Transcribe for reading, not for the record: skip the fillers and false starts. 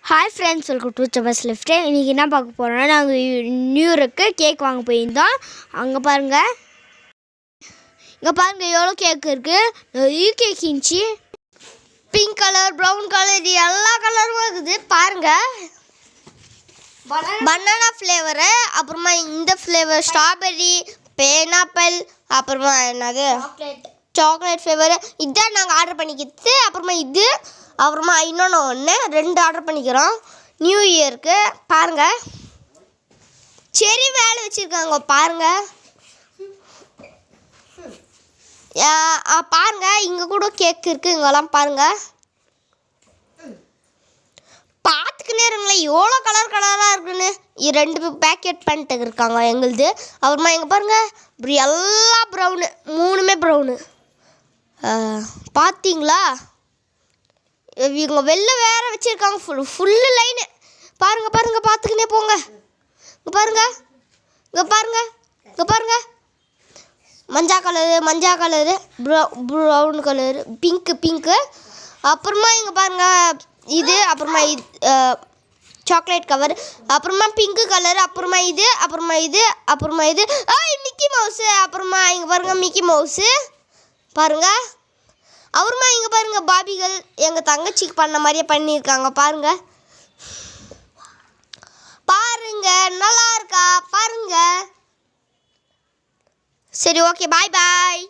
Hi friends, welcome to சபாஸ் lift. இன்றைக்கி என்ன பார்க்க போகிறோன்னா, நாங்கள் நியூ இயருக்கு கேக் வாங்க போயிருந்தோம். அங்கே பாருங்கள், இங்கே பாருங்கள் எவ்வளோ கேக் இருக்குது. நிறைய கேக் இருந்துச்சு. பிங்க் கலர், ப்ரௌன் கலர், இது எல்லா கலரும் இருக்குது. பாருங்கள், பனானா ஃப்ளேவரு, அப்புறமா இந்த ஃப்ளேவர் ஸ்ட்ராபெர்ரி, பைனாப்பிள், அப்புறமா என்னது சாக்லேட் ஃப்ளேவரு. இதான் நாங்கள் ஆர்டர் பண்ணிக்கிறது. அப்புறமா இது, அப்புறமா இன்னொன்று ஒன்று 2 ஆர்டர் பண்ணிக்கிறோம் நியூ இயருக்கு. பாருங்கள், செரி மேலே வச்சுருக்காங்க பாருங்கள். பாருங்கள், இங்கே கூட கேக் இருக்குது. இங்கெல்லாம் பாருங்கள், பார்த்துக்கினே இருங்களேன் எவ்வளோ கலர் கலராக இருக்குன்னு. 2 பேக்கெட் பண்ணிட்டு இருக்காங்க எங்களுது. அப்புறமா இங்கே பாருங்கள், இப்படி எல்லாம் ப்ரௌனு, 3மே ப்ரௌனு. பார்த்தீங்களா, இவங்க வெளில வேறு வச்சுருக்காங்க ஃபுல்லு லைனு. பாருங்கள் பாருங்கள், பார்த்துக்கினே போங்க. இங்கே பாருங்கள், இங்கே பாருங்கள், இங்கே பாருங்கள், மஞ்சள் கலரு, ப்ரௌன் கலரு, பிங்க்கு. அப்புறமா இங்கே பாருங்கள் இது, அப்புறமா இது சாக்லேட் கவர், அப்புறமா பிங்க்கு கலர், அப்புறமா இது, அப்புறமா இது மிக்கி மவுஸு. அப்புறமா இங்கே பாருங்கள் மிக்கி மவுஸு பாருங்கள். அப்புறமா இங்கே பாருங்கள் பாபிகள், எங்கள் தங்கச்சிக்கு பண்ண மாதிரியே பண்ணியிருக்காங்க பாருங்கள். நல்லா இருக்கா பாருங்கள். சரி, ஓகே, பாய்.